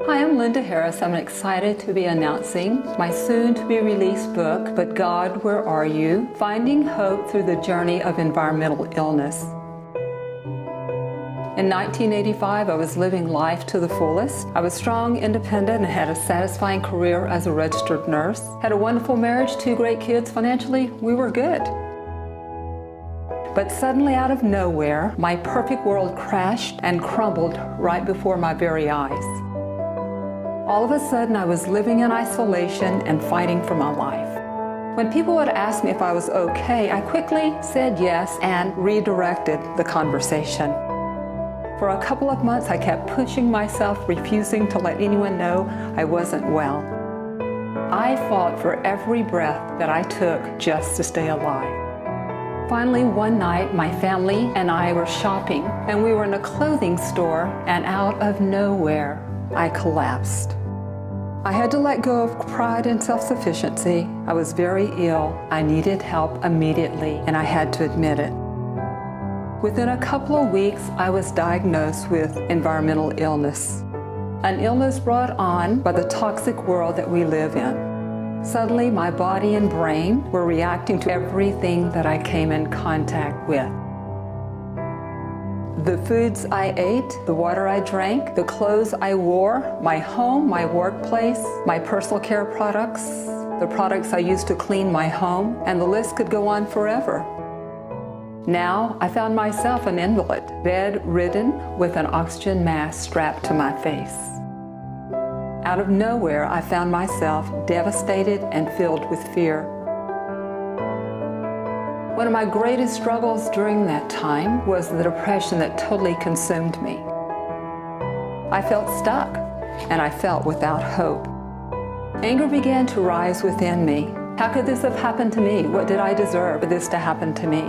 Hi, I'm Linda Harris. I'm excited to be announcing my soon-to-be-released book, But God, Where Are You? Finding Hope Through the Journey of Environmental Illness. In 1985, I was living life to the fullest. I was strong, independent, and had a satisfying career as a registered nurse. Had a wonderful marriage, 2 great kids. Financially, we were good. But suddenly, out of nowhere, my perfect world crashed and crumbled right before my very eyes. All of a sudden, I was living in isolation and fighting for my life. When people would ask me if I was okay, I quickly said yes and redirected the conversation. For a couple of months, I kept pushing myself, refusing to let anyone know I wasn't well. I fought for every breath that I took just to stay alive. Finally, one night, my family and I were shopping, and we were in a clothing store, and out of nowhere, I collapsed. I had to let go of pride and self-sufficiency. I was very ill. I needed help immediately, and I had to admit it. Within a couple of weeks, I was diagnosed with environmental illness, an illness brought on by the toxic world that we live in. Suddenly, my body and brain were reacting to everything that I came in contact with. The foods I ate, the water I drank, the clothes I wore, my home, my workplace, my personal care products, the products I used to clean my home, and the list could go on forever. Now, I found myself an invalid, bedridden with an oxygen mask strapped to my face. Out of nowhere, I found myself devastated and filled with fear. One of my greatest struggles during that time was the depression that totally consumed me. I felt stuck, and I felt without hope. Anger began to rise within me. How could this have happened to me? What did I deserve for this to happen to me?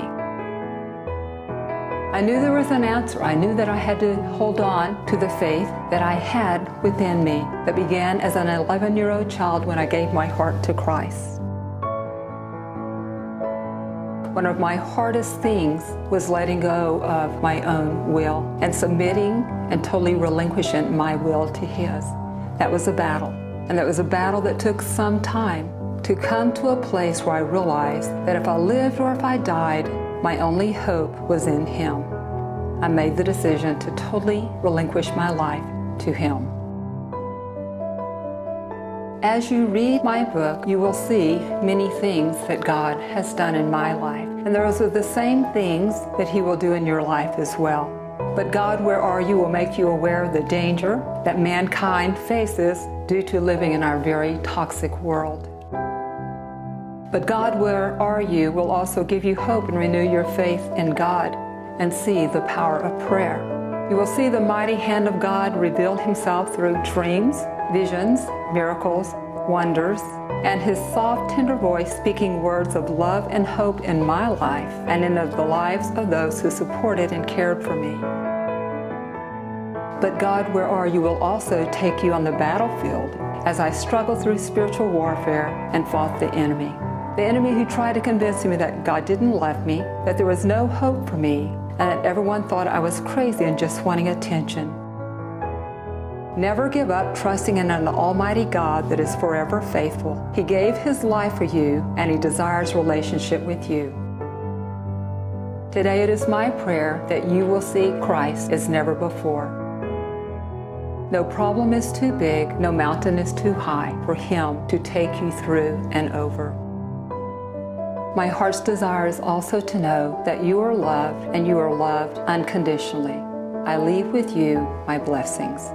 I knew there was an answer. I knew that I had to hold on to the faith that I had within me that began as an 11-year-old child when I gave my heart to Christ. One of my hardest things was letting go of my own will and submitting and totally relinquishing my will to His. That was a battle, and that was a battle that took some time to come to a place where I realized that if I lived or if I died, my only hope was in Him. I made the decision to totally relinquish my life to Him. As you read my book, you will see many things that God has done in my life. And those are the same things that He will do in your life as well. But God, Where Are You? Will make you aware of the danger that mankind faces due to living in our very toxic world. But God, Where Are You? Will also give you hope and renew your faith in God and see the power of prayer. You will see the mighty hand of God reveal Himself through dreams, visions, miracles, wonders, and His soft, tender voice speaking words of love and hope in my life and in the lives of those who supported and cared for me. But God, Where Are You? Will also take you on the battlefield as I struggled through spiritual warfare and fought the enemy. The enemy who tried to convince me that God didn't love me, that there was no hope for me, and that everyone thought I was crazy and just wanting attention. Never give up trusting in an almighty God that is forever faithful. He gave His life for you, and He desires relationship with you. Today it is my prayer that you will see Christ as never before. No problem is too big, no mountain is too high for Him to take you through and over. My heart's desire is also to know that you are loved and you are loved unconditionally. I leave with you my blessings.